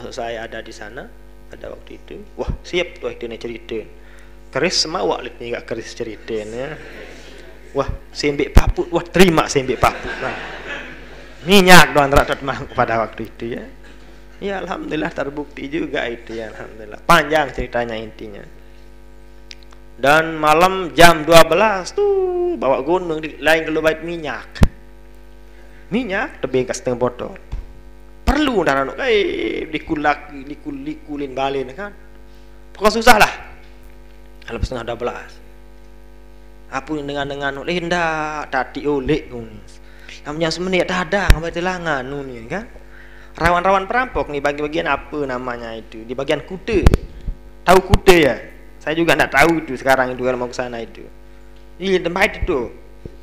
termasuk saya ada di sana pada waktu itu. Wah siap tuh itu cerita keris semawak nih gak keris ceritanya. Wah sembik paput, wah terima sembik paput. Nah, minyak doang teratot mah pada waktu itu ya. Ya alhamdulillah terbukti juga itu ya, alhamdulillah. Panjang ceritanya intinya. Dan malam jam 12 tuh bawa gunung lain kalau bait minyak tebing ke setengah botol. Perlu dah anak dikulin balik kan. Pokoknya susah lah. Kalau setengah 12. Apa yang dengan ndak tadi oleh namanya semenit ada ngabai telangan nih kan. Rawan-rawan perampok nih bagian apa namanya itu? Di bagian kuda. Tahu kuda ya? Saya juga enggak tahu itu sekarang itu kalau mau ke sana itu. Iya tempat itu.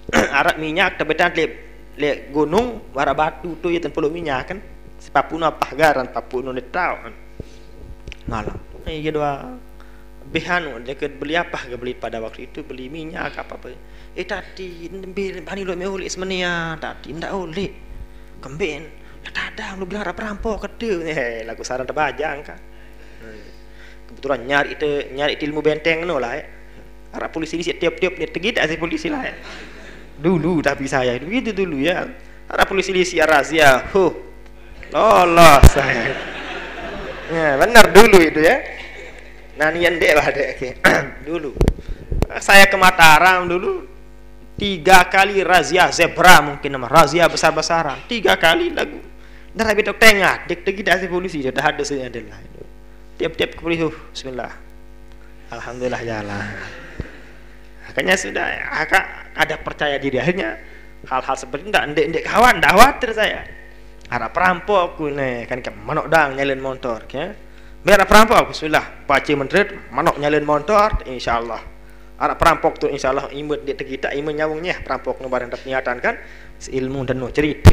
Arak minyak tebetan lihat gunung warna batu tuh ya tempel minyak kan. Si Papua pahgaran Papua nu tahu kan. Malam. Iya doang. Behan dekat beli apa ke beli pada waktu itu beli minyak apa. Tadi bani lo meuli semenia tadi ndak oleh. Kemben. Tadang lu bilang ada perampok kede. Lagu saran terbajang kan. Kebetulan nyari ilmu benteng no lah ya. Arah polisi tiap-tiap dia tegidak si polisi lah ya. Dulu tapi saya begitu dulu ya. Arah polisi razia. Lolos saya. Ya, benar dulu itu ya. Nanian dek lah dek. Dulu. Saya ke Mataram dulu 3 kali razia zebra mungkin nama razia besar-besaran. 3 kali lagu. Ntar habis tok tengah dek tegidak si polisi sudah ada sini adalah. Tiap-tiap ke polisi bismillah. Alhamdulillah jalan. Makanya sudah ada percaya diri akhirnya hal-hal seperti ndek kawan ndak khawatir saya. Harap perampok nih kan manok dang nyalin motor ya. Biar perampok bismillah pace mentret manok nyalin motor insyaallah. Harap perampok tuh insyaallah imut dia kita imun nyawungnya perampok nu bareng niatan kan ilmu dan no cerita.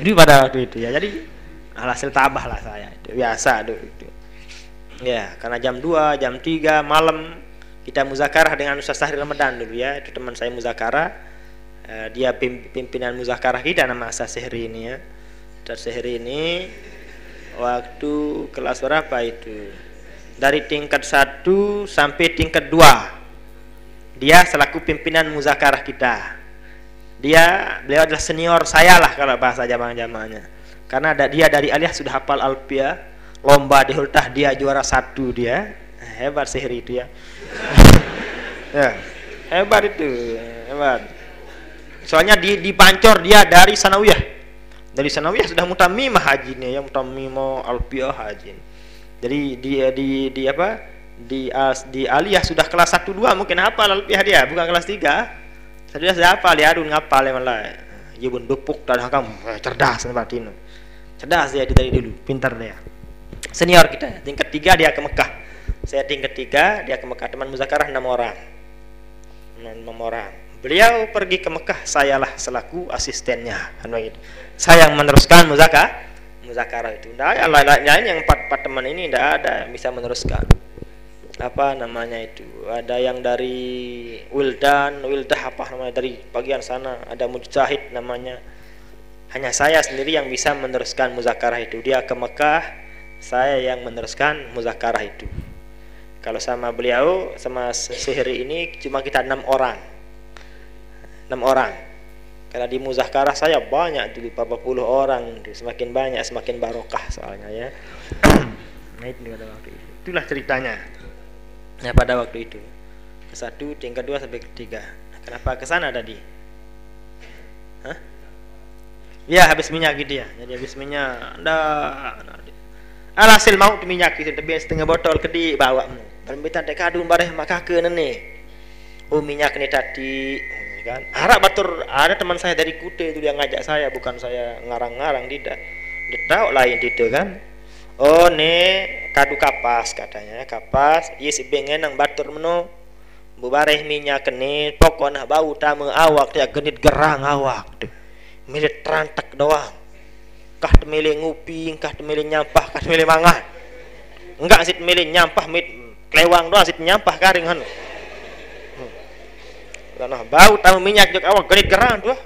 Jadi pada waktu itu ya jadi hasil tabah lah saya itu biasa dulu itu. Ya, karena jam 2, jam 3 malam kita muzakarah dengan Ustaz Sahri Ramadan dulu ya, itu teman saya muzakarah. Dia pimpinan muzakarah kita nama Ustaz Sahri ini ya. Ustaz Sahri ini waktu kelas berapa itu? Dari tingkat 1 sampai tingkat 2. Dia selaku pimpinan muzakarah kita. Beliau adalah senior saya lah kalau bahasa zaman-zamannya. Karena dia dari aliyah sudah hafal Alpia, lomba di Hultah dia juara 1 dia. Hebat Sihri itu ya. Ya, hebat itu, hebat. Soalnya di Pancor dia dari Sanawiyah. Dari Sanawiyah sudah mutamimah hajinya ya, mutamimah Alpia haji. Jadi di apa? Di aliyah sudah kelas 1 2 mungkin hafal Alpia dia, bukan kelas 3. Sudah hafal ya, adun ngapal ya malah. Ya bun dupuk dan kamu cerdas batin. Cerdas dia dari dulu, pintar dia. Senior kita, tingkat 3 dia ke Mekah. Saya tingkat 3, dia ke Mekah. Teman muzakarah 6 orang. 6 orang. Beliau pergi ke Mekah, sayalah selaku asistennya. Saya yang meneruskan muzakarah itu. Nah, yang lain yang 4 teman ini tidak ada yang bisa meneruskan. Apa namanya itu? Ada yang dari Wildah apa namanya dari bagian sana, ada Mujtahid namanya. Hanya saya sendiri yang bisa meneruskan muzakarah itu. Dia ke Mekah, saya yang meneruskan muzakarah itu. Kalau sama beliau, sama Sihri ini cuma kita 6 orang. 6 orang. Karena di muzakarah saya banyak dulu, berapa puluh orang. Semakin banyak, semakin barokah soalnya ya. Nah itu pada waktu itu. Itulah ceritanya. Nah pada waktu itu. Ke-1, tingkat 2 sampai ke-3. Kenapa ke sana tadi? Hah? Ya habis minyak gitu ya. Jadi habis minyak. Alhasil mau minyak itu tapi setengah botol kedi bawa mu. Permintaan dek kadu bareh maka ke nene. Oh minyak ni tadi kan. Harap batur ada teman saya dari Kuta itu yang ngajak saya, bukan saya ngarang-ngarang tidak. Dia tahu lain itu kan. Oh ne kadu kapas katanya, kapas. Iya si bengen nang batur meno. Bubareh minyak kene pokoknya bau tame awak dia genit gerang awak tuh. Milit terantak doang. Kah temile ngupi, kah temile nyampah, kah temile mangan. Enggak sit temile nyampah mit klewang doang sit nyampah karing anu. Karena bau tamu minyak jok awak genit gerang tuh.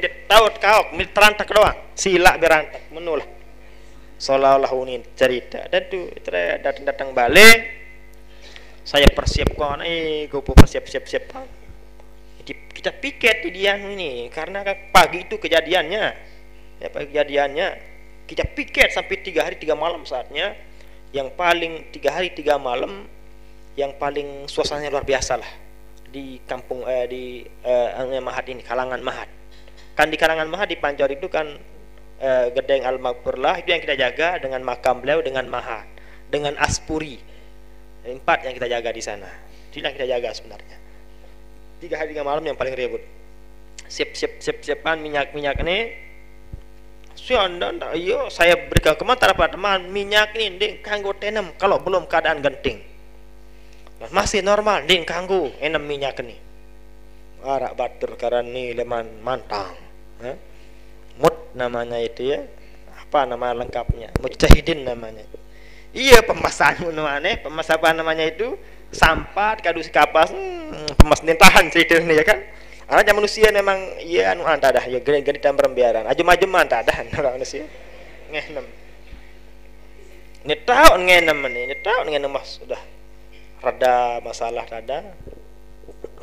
Ndet tahu kaok mit terantak doang. Sila berantak menulah. seolah-olah ini cerita. Dan tuh datang balik, saya persiapkan, gue persiap-siap. Kita piket di dia ini, karena pagi itu kejadiannya, ya pagi kejadiannya, kita piket sampai 3 hari 3 malam saatnya, yang paling 3 hari 3 malam, yang paling suasananya luar biasa lah di kampung di Mahat ini, Kalangan Mahat. Kan di Kalangan Mahat di Pancor itu kan Gedeng Al-Maghfurlah itu yang kita jaga dengan makam beliau dengan Mahat, dengan Aspuri. 4 yang kita jaga di sana. Itu yang kita jaga sebenarnya. 3 hari 3 malam yang paling ribut. Siap-siapan minyak ini. Saya berikan komentar pada teman, minyak ini ding kanggo tenem kalau belum keadaan genting. Masih normal ding kanggo enem minyak ini. Arak batur karena ni leman mantang. Mut namanya itu ya. Apa nama lengkapnya? Mujahidin namanya. Iya pemasan namanya, pemas apa namanya itu? Sampat kadu kapas, pemas nintahan ceritanya ya kan. Anak manusia memang iya anu anta dah ya gede-gede dan berembiaran. Ajum-ajum anta dah manusia. Ngenem. Nyetau ngenem mas sudah rada masalah rada.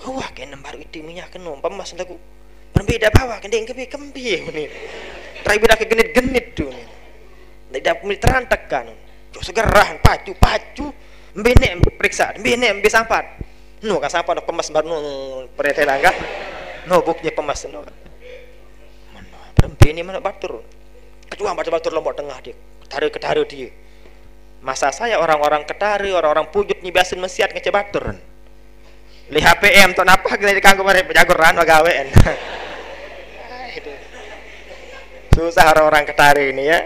Wah kenem baru itu minyak kenu pemas lagu. Berbeda bawa kendeng kembi ini. Trai beda ke genit-genit tuh nih. Tidak terantek kan. Segerahan pacu mbene periksa mbene sampat no ka sampat pemas baru no pretelangga no buknya pemas no mana berembeni mana batur kecuali batur Lombok Tengah dia ketare dia masa saya orang-orang ketare orang-orang pujut nyibasin mesiat ngece batur li HPM to napa gini kanggo mari jagoran gawean susah orang-orang ketare ini ya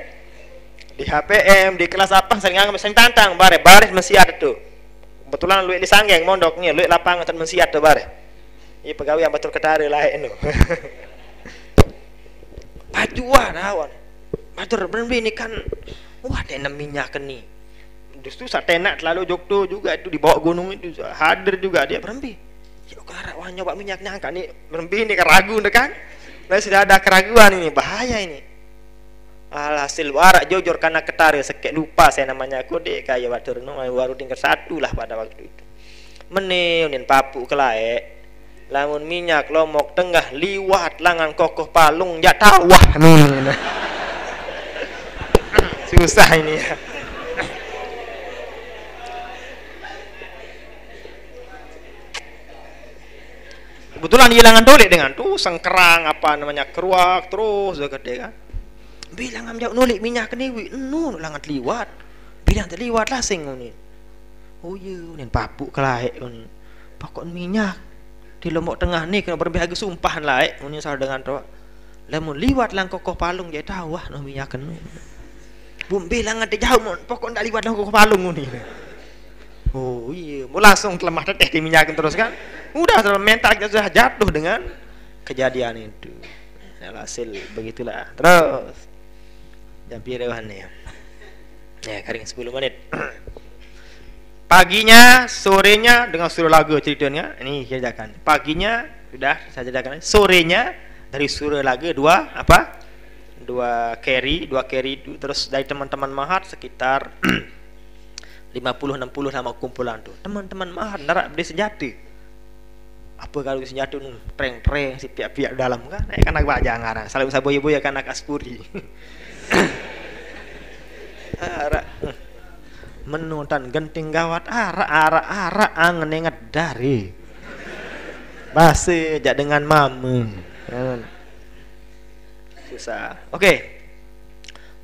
di HPM di kelas apa sering tantang baris mesiat itu kebetulan lu di sanggeng mondoknya lu lapangan dan mesiat tuh bare iya pegawai yang betul ketare lah itu pajuan awan batur berembi ini kan wah tenem minyak nih justru satenak terlalu jokto juga itu di bawah gunung itu hadir juga dia berembi ya karak wah nyoba minyak nyangka nih berembi ini keragu kan nah sudah ada keraguan ini bahaya ini. Alhasil warak jujur karena ketare sekek lupa saya namanya kode kayak batur no baru tingkat 1 lah pada waktu itu meneunin papu kelaek lamun minyak Lombok Tengah liwat langan kokoh palung ya tawah susah ini ya kebetulan hilangan dolik dengan tuh sengkerang apa namanya keruak terus gede kan bilang amjak nulik minyak ni langat liwat bilang terliwat lah sing ni oh iya nen papu kelaek pokok minyak di Lombok Tengah ni kena berbihaga sumpahan laek ni salah dengan tu lamun liwat lang kokoh palung jadi tahu wah no minyak nu bum bilang ada jauh pokok ndak liwat lang kokoh palung ni oh iya mau langsung telemah teteh di minyak terus kan udah mental kita sudah jatuh dengan kejadian itu hasil begitulah terus jam pirewan ya kering 10 menit paginya sorenya dengan suruh lagu ceritanya ini saya jadikan paginya sudah saya jadikan sorenya dari suruh lagu 2 carry terus dari teman-teman Mahat sekitar 50-60 sama kumpulan tuh teman-teman Mahat narak beli senjata apa kalau senjata treng si pihak-pihak dalam kan anak bajangan saling saboya-boya kan anak Aspuri menonton genting gawat arak angen ingat dari basi jak dengan mamun susah oke.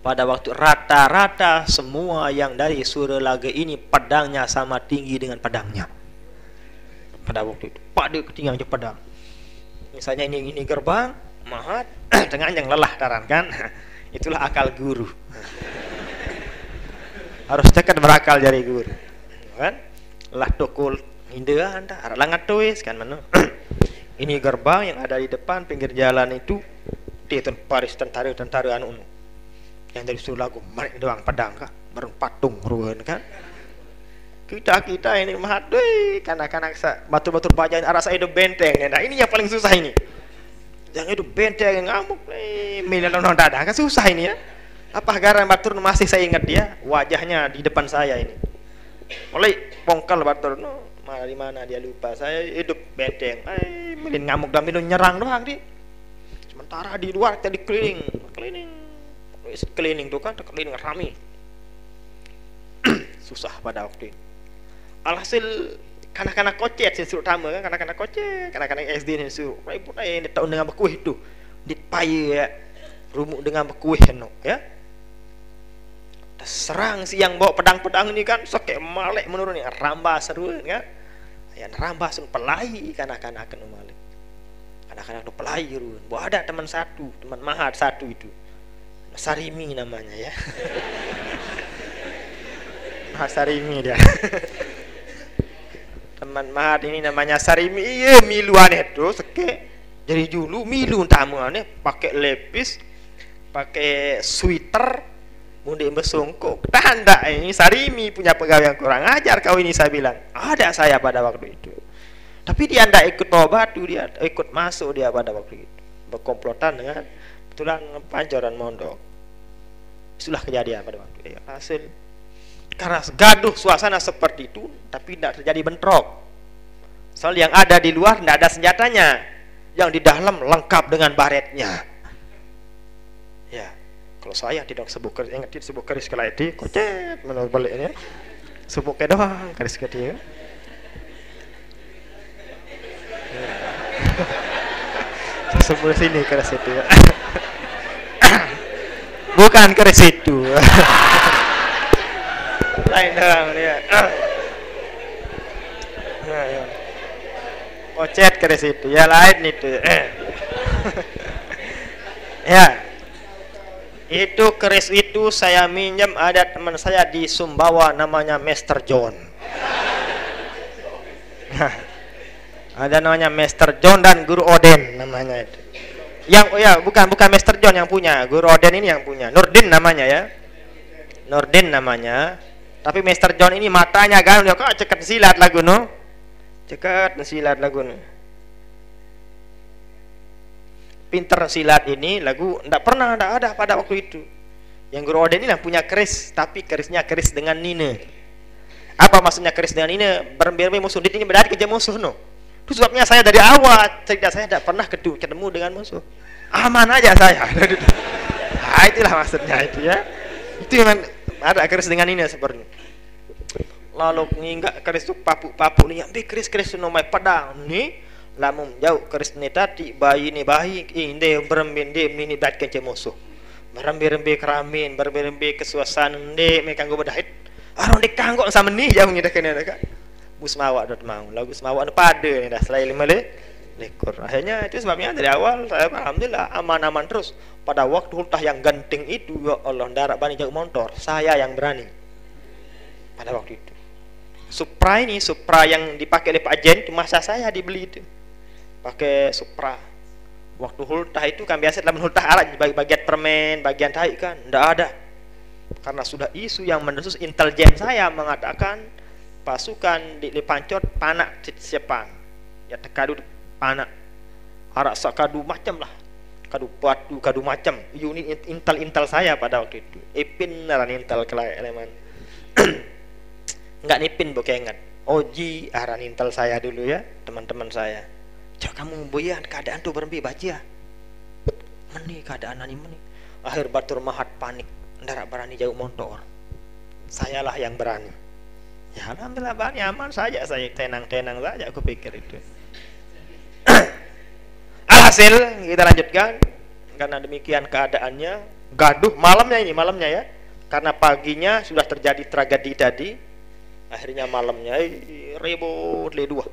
Pada waktu rata-rata semua yang dari Surah Laga ini pedangnya sama tinggi dengan pedangnya pada waktu itu pada ketinggian pedang misalnya ini gerbang Mahat dengan yang lelah taran kan itulah akal guru harus dekat berakal jari guru kan lah tukul indah anda arah langat tuis kan mana ini gerbang yang ada di depan pinggir jalan itu dia paris tentara anu yang dari Surah Lagu mereka doang pedang kah bareng patung ruan kan kita ini Mahat kanak-kanak batu-batu bajan arah saya itu benteng nah ini yang paling susah ini yang itu benteng ngamuk milan dadah kan susah ini ya Apa garan batur masih saya ingat dia, wajahnya di depan saya ini. Mulai pongkal batur dari mana dia lupa. Saya hidup bedeng. Milin ngamuk dan milin nyerang doang dia. Sementara di luar tadi keliling tuh kan, keliling rame. Susah pada waktu itu. Alhasil kanak-kanak kocet sih terutama kan, kanak-kanak kocet, kanak-kanak SD ni suruh. Ribut ini tahun dengan berkuih itu. Dipai ya, rumuk dengan berkuih ya. Serang si yang bawa pedang-pedang ini kan sakit malek menurun ya, rambah seru kan. Ya rambah sun pelai kanak-kanak kena malek. Kanak-kanak tu pelai ruan. Bawa ada teman mahat satu itu. Sarimi namanya ya. Sarimi dia. Teman mahat ini namanya Sarimi. Iya miluan itu seke. Jadi dulu milu tamuannya pakai lepis, pakai sweater, mundi besungkuk. Tanda ini Sarimi punya pegawai yang kurang ajar kau ini, saya bilang. Ada saya pada waktu itu. Tapi dia tidak ikut bawa batu, dia ikut masuk dia pada waktu itu. Berkomplotan dengan betulan pancoran mondok. Itulah kejadian pada waktu itu. Hasil karena gaduh suasana seperti itu, tapi tidak terjadi bentrok. Soal yang ada di luar tidak ada senjatanya, yang di dalam lengkap dengan baretnya. Ya, kalau saya tidak sebut keris, ingat sebut keris kala itu, kocet menurut baliknya, sebut ke doang keris ke dia. Sebut sini keris itu. Bukan keris itu. Lain orang dia. Kocet keris itu, ya lain itu. Ya. Itu keris itu saya minjem, ada teman saya di Sumbawa namanya Master John. Ada namanya Master John dan Guru Oden namanya itu. Yang bukan Master John yang punya, Guru Oden ini yang punya. Nurdin namanya ya. Nurdin namanya. Tapi Master John ini matanya kan dia kok cekat silat lagu no. Cekat silat lagu no. Pinter silat ini lagu ndak ada pada waktu itu. Yang Guru Oden ini yang punya keris, tapi kerisnya keris dengan nina. Apa maksudnya keris dengan nina? Berembe musuh dit ini berarti kerja musuh no. Itu sebabnya saya dari awal cerita saya tidak pernah ketemu dengan musuh. Aman aja saya. Nah, itulah maksudnya itu ya. Itu memang ada keris dengan nina seperti ini. Lalu enggak keris itu papu-papu nih, ambil keris nomai pedang nih. Lamun jauh keris ni tadi bayi inde berembende mini dat kece musuh berembe keramin berembe kesuasaan inde mereka go bedahit aron dikanggo sama nih jauh ni dah kena dah busmawa dot mau lagu busmawa pada ni dah selain 5 lekor. Akhirnya itu sebabnya dari awal saya alhamdulillah aman-aman terus. Pada waktu ultah yang genting itu ya Allah darat bani jauh motor saya yang berani pada waktu itu. Supra yang dipakai oleh Pak Jen itu masa saya dibeli itu. Pakai Supra. Waktu hultah itu kan biasa dalam hultah alat bagian permen, bagian tahi kan, tidak ada. Karena sudah isu yang mendesus intelijen saya mengatakan pasukan di Pancot panak Sepang. Ya tekadu panak. Arak sakadu macam lah. Kadu batu, kadu macam. Unit intel saya pada waktu itu. Ipin naran intel kelai elemen. Enggak nipin bukan ingat. Oji aran intel saya dulu ya, teman-teman saya. Jangan kamu boyan keadaan tuh berembi baca. Meni keadaan ani meni. Akhir batur mahat panik, ndak berani jauh motor. Sayalah yang berani. Ya alhamdulillah berani aman saja, saya tenang-tenang saja aku pikir itu. Alhasil kita lanjutkan. Karena demikian keadaannya, gaduh malamnya ya. Karena paginya sudah terjadi tragedi tadi. Akhirnya malamnya ribut dua.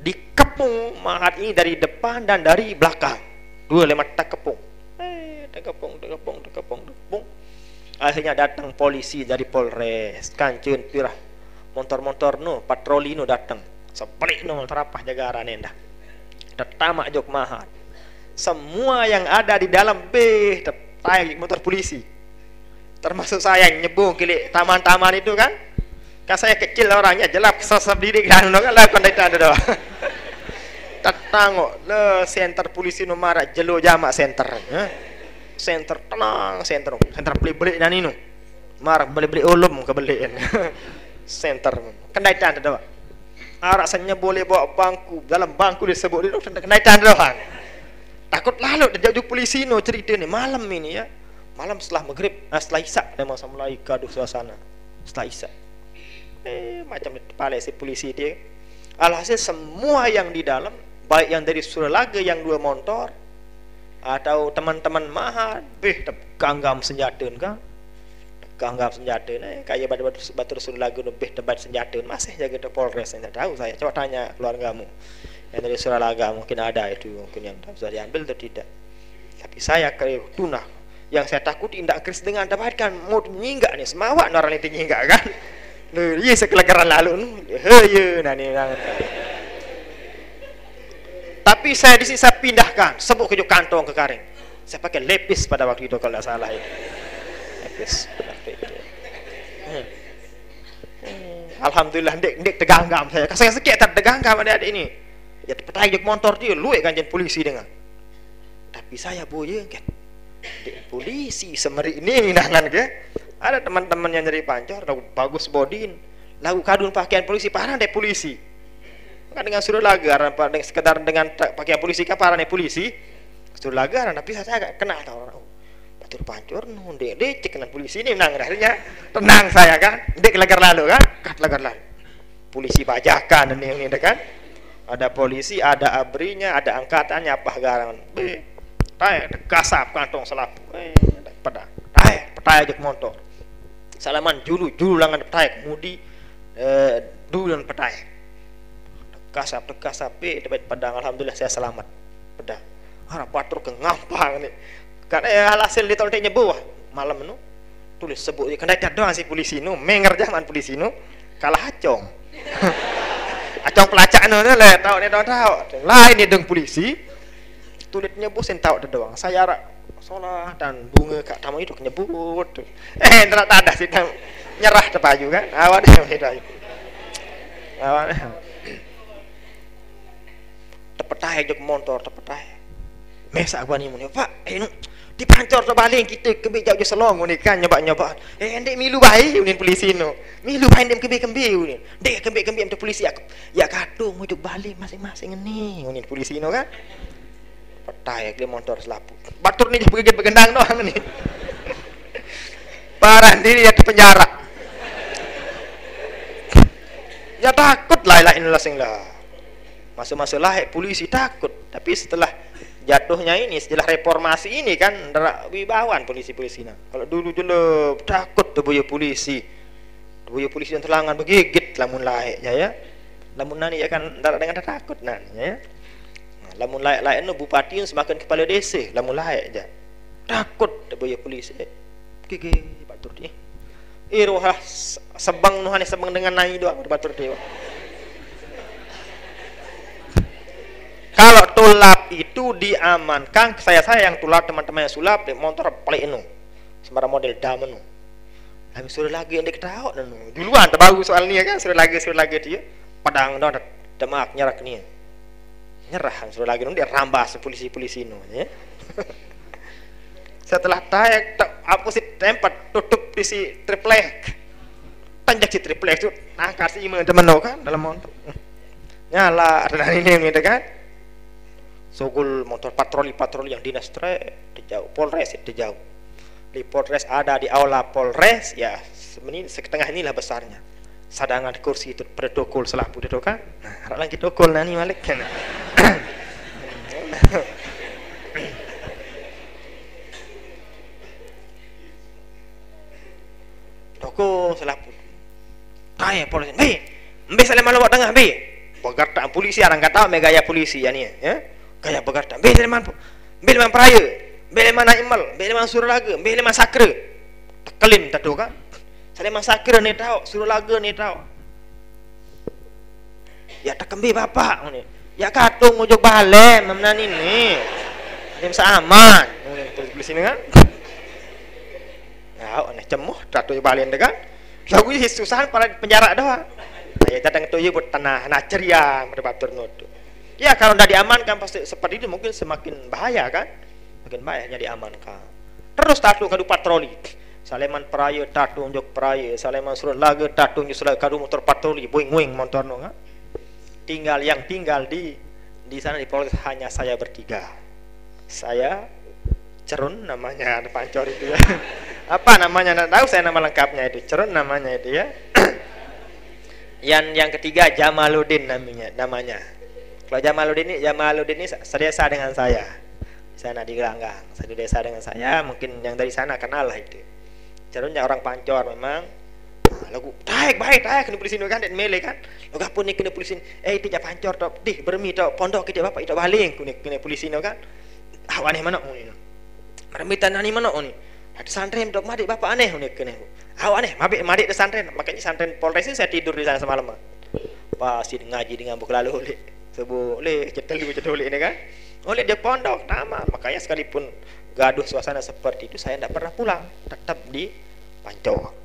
Dikepung mahat ini dari depan dan dari belakang. Dua lemat tekepung. Tekepung. Akhirnya datang polisi dari Polres. Kancun pirah. Motor-motor no, patroli no datang. Sepelik no terapah jagaran endah. Tertamak jok mahat. Semua yang ada di dalam tertaik motor polisi. Termasuk saya yang nyebung kilik taman-taman itu kan. Kan saya kecil orangnya jelap sesep diri kan lah kondita ada doa. Tatangok le center polisi no marak jelo jamak center. senter tenang, senter beli-beli dan ini marah beli-beli ulum kebelian senter kenaikan doang rasanya boleh bawa bangku dalam bangku disebut itu kenaikan doang takut lalu jauh polisi no cerita nih malam ini ya malam setelah maghrib setelah isya memang mulai gaduh suasana setelah isya macam kepala si polisi dia alhasil semua yang di dalam baik yang dari Suralaga yang 2 motor atau teman-teman mahal ganggam senjata kan ganggam senjata kayak batu Suralaga lebih debat senjata masih jaga ke Polres yang tahu saya coba tanya keluargamu yang dari Suralaga mungkin ada itu mungkin yang sudah diambil atau tidak tapi saya kalau tunah yang saya takuti tidak kris dengan dapat kan mau nyinggak nih semawak orang itu nyinggak kan iya sekelegaran lalu tapi saya di sini saya pindahkan sebut ke kantong ke karing saya pakai lepis pada waktu itu kalau tidak salah itu lepis alhamdulillah dek teganggam saya sekit terteganggam adik-adik ini ya petai jok motor dia luik kanjen polisi dengan tapi saya boye kan dek polisi semeri ini minangan ke ada teman-teman yang jadi pancor bagus bodin lagu kadun pakaian polisi parah dek polisi kan dengan Suralaga sekedar dengan pakaian polisi kan parah dek polisi Suralaga tapi saya agak kenal tau orang batur pancor dek kenal polisi ini menang akhirnya tenang saya kan dek lagar lalu kan lagar lalu polisi bajakan ini kan ada polisi ada abrinya ada angkatannya apa garangan kasap kantong selapu pedang petai ajak motor salaman julu langan petai kemudi duluan petai kasap dapat pedang alhamdulillah saya selamat pedang harap batur ke ngampang nih karena hasil di tolnya bawah malam nu tulis sebut kena doang si polisi nu menger zaman polisi nu kalah acong acong pelacak nu le tahu lain ni deng polisi tulitnya bosen tahu doang saya sholat dan bunga kak tamu itu nyebut tak ada sih nyerah terpaju kan awalnya tepetai jok motor tepetai mesak gua nih muni pak nu dipancor terbalik kita kebik jauh selong ni kan nyoba ndek milu baik unin polisi nu milu baik dem kebik unin ndek kebik am polisi aku ya kadung mau balik masing-masing ni unin polisi nu kan petai dia motor selapu batur ni begigit begendang doang ni parah diri ya di penjara ya takut lah masuk lah polisi takut tapi setelah jatuhnya ini setelah reformasi ini kan wibawan polisi nah kalau dulu takut tuh buaya polisi yang terlangan begigit lamun lahek ya lamun nani ya kan dengan takut nani ya lamun layak no bupati semakin kepala desa lamun layak aja takut boya polisi gigi batur dia iroh sebang nuhane sebang dengan nai doang batur dia kalau tulap itu diamankan saya yang tulap teman-teman yang sulap di motor paling enu sembarang model damen kami suruh lagi yang diketahui duluan terbagus soalnya kan suruh lagi dia pedang doang demak nyerak nih nyerah suruh lagi dia rambas polisi nu ya setelah tayak aku si tempat tutup di si triplek tanjak si triplek itu angkat si temen kan dalam motor nyala ada ini kan sogul motor patroli yang dinas di jauh Polres di jauh di Polres ada di aula Polres ya setengah inilah besarnya sadangan kursi itu protokol selapu itu kan nah lagi dokol nani malik kan toko selapu tanya polisi mbe sale malu tengah mbe begarta polisi orang kata me gaya polisi ya nih ya gaya begarta mbe sale man peraya mbe mana imal mbe man Suralaga mbe man sakre tekelin tadu kan sale man sakre nih tahu Suralaga nih tahu ya tak kembi bapak ni ya katung mojok balik memnan ini dia aman tulis sini kan ya aneh cemuh tatu balik kan lagu ini susah pada penjara doang ya datang tu buat tanah ceria berbatur nodo ya kalau tidak diamankan pasti seperti itu mungkin semakin bahaya kan makin bahaya diamankan terus tatung kadu patroli. Saleman peraya tatung jok peraya, Saleman surat laga tatung jok surat kadu motor patroli, boing motor no. Tinggal yang tinggal di sana di Polres hanya saya bertiga. Saya Cerun namanya, ada Pancor itu ya. Apa namanya? Nggak tahu saya nama lengkapnya itu. Cerun namanya itu ya. Yang ketiga Jamaluddin namanya. Kalau Jamaluddin ini sedesa dengan saya. Di sana di Gelanggang, satu desa dengan saya. Mungkin yang dari sana kenal lah itu. Cerunnya orang Pancor memang. Lagu baik kena polisi kan dan mele kan lagu pun ni kena polisi itu ja Pancor tok di bermi tok pondok kita bapak itu baling kena polisi no kan aneh mana ni marmitan ani mana ni ada santren dok madik bapak aneh ni kena aneh madik de santren makanya santren Polres ini saya tidur di sana semalam pasti ngaji dengan buku lalu oleh sebu oleh cetel ini kan oleh dia pondok nama makanya sekalipun gaduh suasana seperti itu saya tidak pernah pulang tetap di Pancor.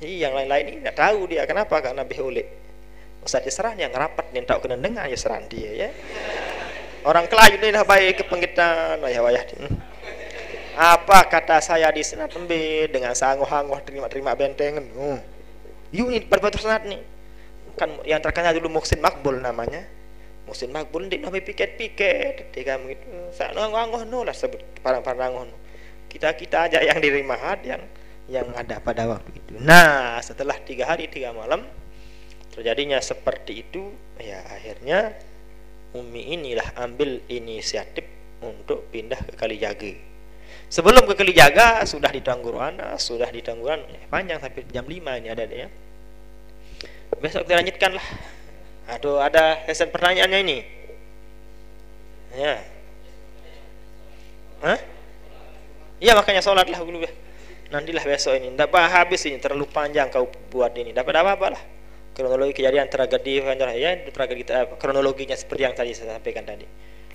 Jadi yang lain-lain ini tidak tahu dia kenapa, karena behole. Usah diserah yang rapat dia tak kena dengar ya serang dia ya. Orang Kelayu ni dah baik ke penggitan wayah-wayah. Apa kata saya di sana tembe dengan sangoh-hangoh terima bentengan. You ni berbuat senat ni. Kan yang terkenal dulu Muhsin Makbul namanya. Muhsin Makbul ndik nabi piket-piket ketika begitu. Sangoh-hangoh no lah sebut parang-parang no. Kita aja yang diterima yang ada pada waktu itu. Nah, setelah 3 hari 3 malam terjadinya seperti itu, ya akhirnya Umi inilah ambil inisiatif untuk pindah ke Kalijaga. Sebelum ke Kalijaga sudah di Tangguruan, panjang sampai jam 5 ini ada ya. Besok kita lanjutkan lah. Aduh, ada sesi pertanyaannya ini. Ya. Hah? Iya makanya sholat lah dulu ya. Nantilah besok ini. Tidak habis ini, terlalu panjang kau buat ini. Dapat apa lah? Kronologi kejadian tragedi ya, tragedi kronologinya seperti yang tadi saya sampaikan tadi.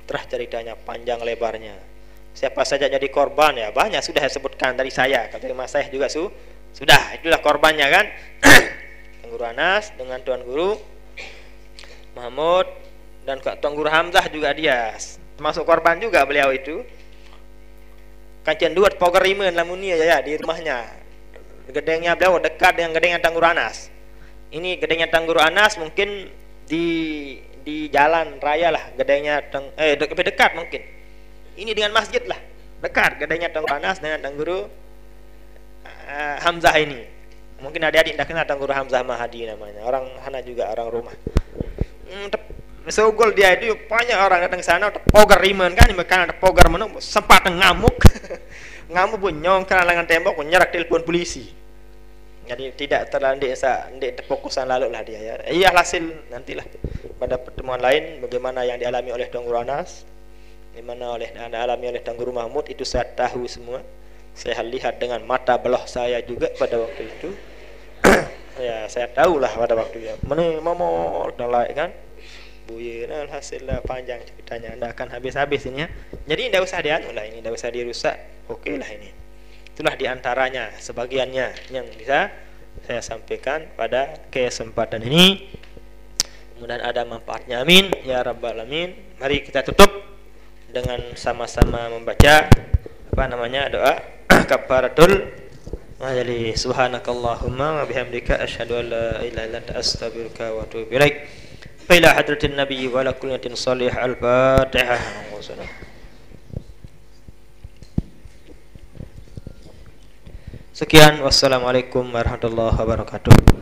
Terah ceritanya panjang lebarnya. Siapa saja jadi korban ya banyak sudah saya sebutkan dari saya. Kata Mas saya juga sudah itulah korbannya kan. Tuan Guru Anas dengan Tuan Guru Mahmud dan Tuan Guru Hamzah juga dia termasuk korban juga beliau itu. Kancian dua poker rimen lamunia ya di rumahnya. Gedengnya beliau dekat dengan gedengnya Tuan Guru Anas. Ini gedengnya Tuan Guru Anas mungkin di jalan raya lah gedengnya lebih dekat mungkin. Ini dengan masjid lah dekat gedengnya Tuan Guru Anas dengan Tuan Guru Hamzah ini. Mungkin adik-adik tidak kenal Tuan Guru Hamzah Mahadi namanya. Orang Hana juga orang rumah. Sogol dia itu banyak orang datang ke sana pogar rimen kan ada pogar mana sempat ngamuk ngamuk pun nyong kalangan tembok nyerak telepon polisi. Jadi tidak terlandik fokusan lalu lah dia ya. Iya hasil nantilah pada pertemuan lain bagaimana yang dialami oleh Tuan Guru Anas, bagaimana dialami oleh Tuan Guru Mahmud itu saya tahu semua. Saya lihat dengan mata belah saya juga pada waktu itu. Ya saya tahulah pada waktu itu. Mana momor dan lain kan. Buye hasilnya panjang ceritanya, tidak akan habis-habis ini ya. Jadi tidak usah dianu lah ini, tidak usah dirusak. Oke lah ini. Itulah diantaranya sebagiannya yang bisa saya sampaikan pada kesempatan ini. Mudah-mudahan ada manfaatnya, amin ya rabbal alamin. Mari kita tutup dengan sama-sama membaca doa kafaratul majelis. Subhanakallahumma wa bihamdika asyhadu an la ilaha illa anta astaghfiruka wa atubu ilaik. Ila hadratin nabi wa ala kulliyatin salih al-fatihah. Sekian, wassalamualaikum warahmatullahi wabarakatuh.